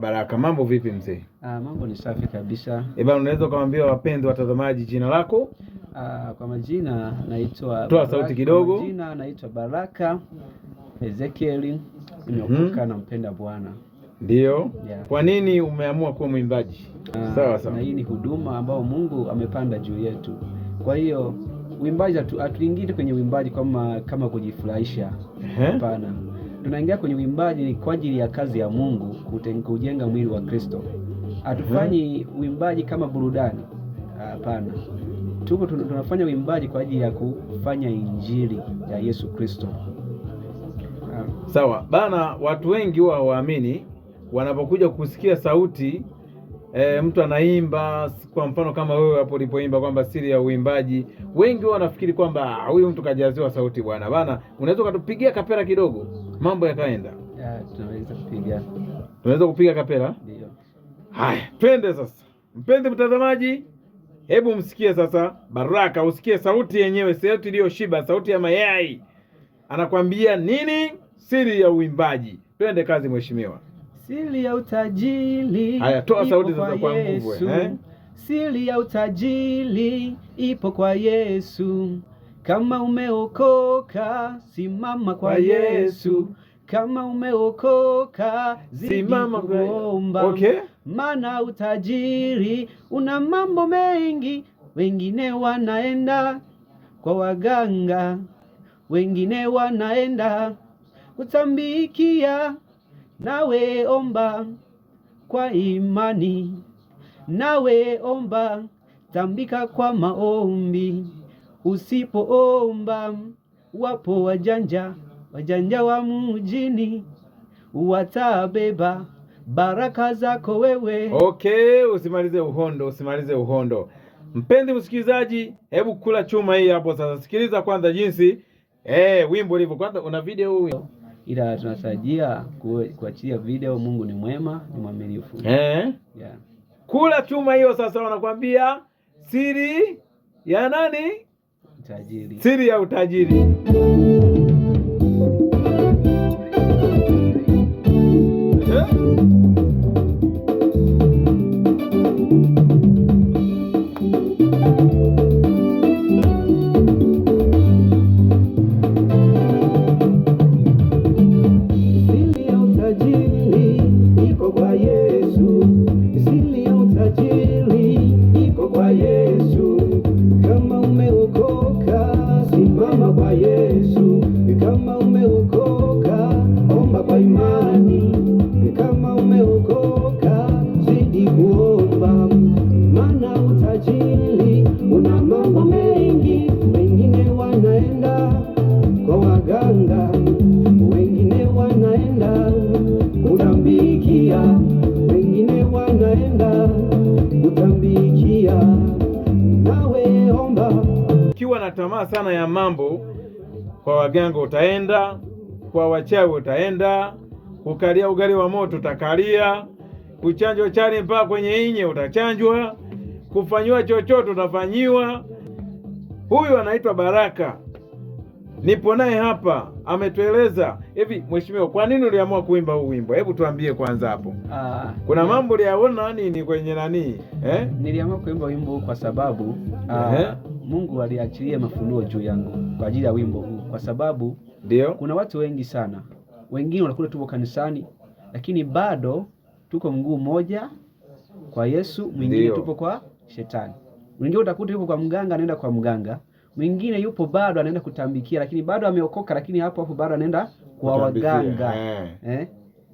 Baraka, mambo vipi mzee? Mambo ni safi kabisa. Bwana, unaweza kumwambia wapenzi watazamaji jina lako? Kwa majina naitwa Toa sauti kidogo. Kwa majina naitwa Baraka Ezekiel, nimeokoka na mpenda Bwana. Ndio. Yeah. Kwa nini umeamua kuwa mwimbaji? Sawa. Na hii ni huduma ambao Mungu amepanda juu yetu. Kwa hiyo uimbaji hatuingii kwenye uimbaji kama kujifurahisha. Hapana. Tunaingia kwenye uimbaji kwa ajili ya kazi ya Mungu, kujenga mwili wa Kristo. Hatufanyi uimbaji kama burudani. Hapana. Tunafanya uimbaji kwa ajili ya kufanya injili ya Yesu Kristo. Sawa. Bana, watu wengi huwa hawaamini wanapokuja kusikia sauti mtu anaimba, kwa mfano kama wewe hapo ulipoimba kwamba siri ya uimbaji. Wengi wanafikiri kwamba huyu mtu kajaziwa sauti bwana. Bana, unaweza kutupigia kapera kidogo mambo yakaenda? Tunaweza kupiga kapera? Ndio. Haya, twende sasa. Mpenzi mtazamaji, hebu msikie sasa Baraka, usikie sauti yenyewe, sauti iliyoshiba, sauti ya mayai. Anakuambia nini siri ya uimbaji? Twende kazi mheshimiwa. Siri ya utajiri. Haya, toa sauti sasa kwa nguvu. Siri ya utajiri ipo kwa Yesu. Kama umeokoka, simama kwa Yesu. Kama umeokoka, simama kuomba. Okay. Maana utajiri una mambo mengi. Wengine wanaenda kwa waganga, wengine wanaenda kutambikia. Nawe omba kwa imani, nawe omba, tambika kwa maombi. Usipoomba, wapo wajanja wa mjini, watabeba baraka zako wewe. Okay, usimalize uhondo. Mpenzi msikilizaji, hebu kula chuma hii hapo sasa. Sikiliza kwanza jinsi wimbo ulivyo. Kwanza una video huyo. Ila tunasajia kuachia video. Mungu ni mwema, ni mwaminifu. Yeah. Kula chuma hiyo sasa, wanakuambia siri ya nani? Utajiri. Siri ya utajiri. Wengine wanaenda kutambikia, wengine wanaenda kutambikia. Nawe omba. Ukiwa na tamaa sana ya mambo, kwa waganga utaenda, kwa wachawi utaenda, kukalia ugali wa moto utakalia, kuchanjwa chani mpaka kwenye inye utachanjwa, kufanywa chochote utafanyiwa. Huyu anaitwa Baraka, nipo naye hapa, ametueleza hivi. Mheshimiwa, kwa nini uliamua kuimba huu wimbo? Hebu tuambie kwanza hapo. Kuna mambo uliyaona nini kwenye nani? Niliamua kuimba wimbo huu kwa sababu Mungu aliachilia mafunuo juu yangu kwa ajili ya wimbo huu, kwa sababu ndio kuna watu wengi sana, wengine wanakuwa tupo kanisani lakini bado tuko mguu mmoja kwa Yesu, mwingine tupo kwa shetani. Mwingine utakuta yupo kwa mganga, anaenda kwa mganga. Mwingine yupo bado anaenda kutambikia, lakini bado ameokoka, lakini hapo bado anaenda kwa waganga.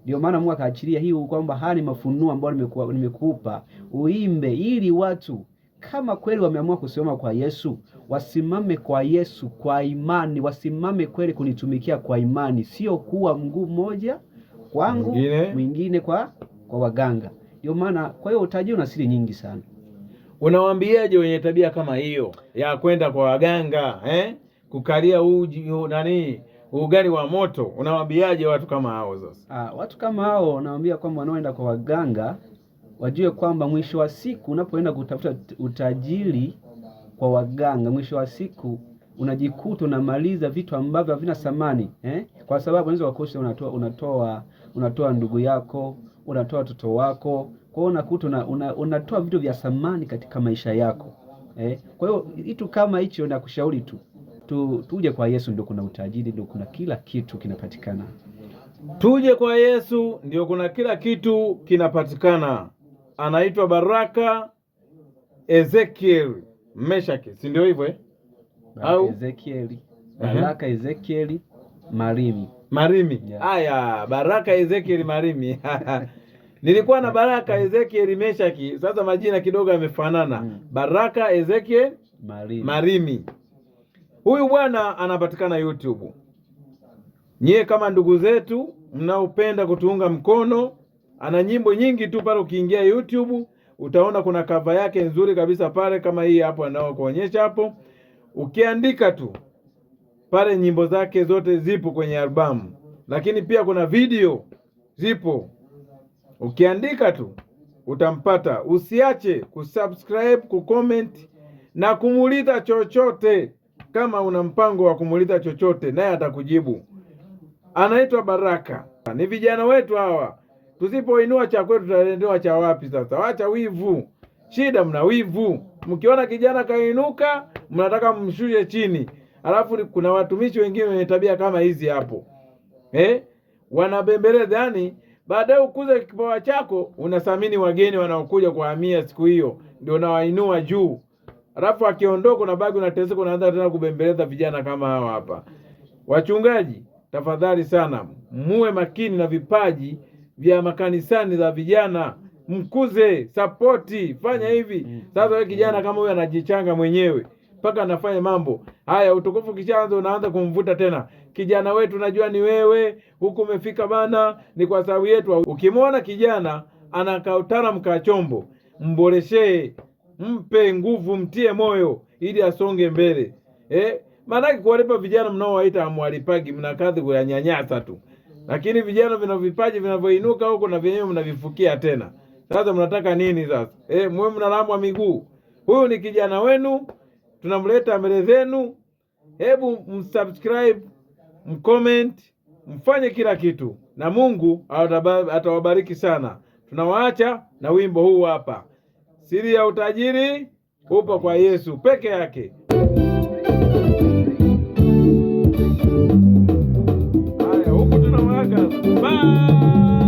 Ndio maana Mungu akaachilia hii kwamba haya ni mafunuo ambayo nimekupa uimbe, ili watu kama kweli wameamua kusimama kwa Yesu, wasimame kwa Yesu kwa imani, wasimame kweli kunitumikia kwa imani, sio kuwa mguu mmoja kwangu, mwingine kwa waganga. Ndio maana, kwa hiyo utajiri una siri nyingi sana. Unawaambiaje wenye tabia kama hiyo ya kwenda kwa waganga, kukalia ugali wa moto? Unawaambiaje watu kama hao sasa? Watu kama hao nawaambia kwamba wanaoenda kwa waganga wajue kwamba mwisho wa siku unapoenda kutafuta utajiri kwa waganga, mwisho wa siku unajikuta unamaliza vitu ambavyo havina thamani, kwa sababu unaweza kukosa unatoa ndugu yako, unatoa watoto wako. Kwa hiyo unakuta unatoa vitu vya thamani katika maisha yako. Kwa hiyo kitu kama hicho nakushauri tuje kwa Yesu, ndio kuna utajiri, ndio kuna kila kitu kinapatikana. Tuje kwa Yesu ndio kuna kila kitu kinapatikana. Anaitwa Baraka Ezekiel Meshaki, si ndio hivyo au Ezekiel Baraka Ezekiel Marimi. Haya, Baraka Ezekiel Marimi. Nilikuwa na Baraka Ezekiel Meshaki, sasa majina kidogo yamefanana. Baraka Ezekiel Marimi. Huyu bwana anapatikana YouTube. Nyie kama ndugu zetu mnaopenda kutuunga mkono, ana nyimbo nyingi tu pale. Ukiingia YouTube utaona kuna cover yake nzuri kabisa pale, kama hii hapo anaokuonyesha hapo. Ukiandika tu pale, nyimbo zake zote zipo kwenye albamu, lakini pia kuna video zipo. Ukiandika tu utampata. Usiache kusubscribe, kucomment na kumuuliza chochote. Kama una mpango wa kumuuliza chochote, naye atakujibu. Anaitwa Baraka. Ni vijana wetu hawa. Tusipoinua cha kwetu tutaendelea cha wapi sasa? Wacha wivu. Shida mna wivu. Mkiona kijana kainuka, mnataka mshushe chini. Alafu kuna watumishi wengine wenye tabia kama hizi hapo. Wanabembeleza, yani baadaye ukuze kipawa chako, unathamini wageni wanaokuja kuhamia siku hiyo, ndio unawainua juu. Alafu akiondoka unabaki unateseka, unaanza tena kubembeleza vijana kama hawa hapa. Wachungaji, tafadhali sana muwe makini na vipaji vya makanisani za vijana. Mkuze, sapoti, fanya hivi. Sasa wewe kijana kama huyu anajichanga mwenyewe mpaka anafanya mambo haya, utukufu kishaanza unaanza kumvuta tena. Kijana wetu najua ni wewe, huku umefika bana, ni kwa sababu yetu. Ukimwona kijana anakautana mkachombo, mboreshe, mpe nguvu, mtie moyo ili asonge mbele. Maana kuwalipa vijana mnaowaita amwalipagi, mnakazi kuyanyanyasa tu. Lakini vijana vina vipaji vinavyoinuka huko na vyenyewe mnavifukia tena. Sasa mnataka nini sasa? Mwe mnalamwa miguu. Huyu ni kijana wenu, tunamleta mbele zenu. Hebu msubscribe, mcomment, mfanye kila kitu, na Mungu atawabariki sana. Tunawaacha na wimbo huu hapa. Siri ya utajiri upo kwa Yesu peke yake. Haya, huku tunawaaga. Bye.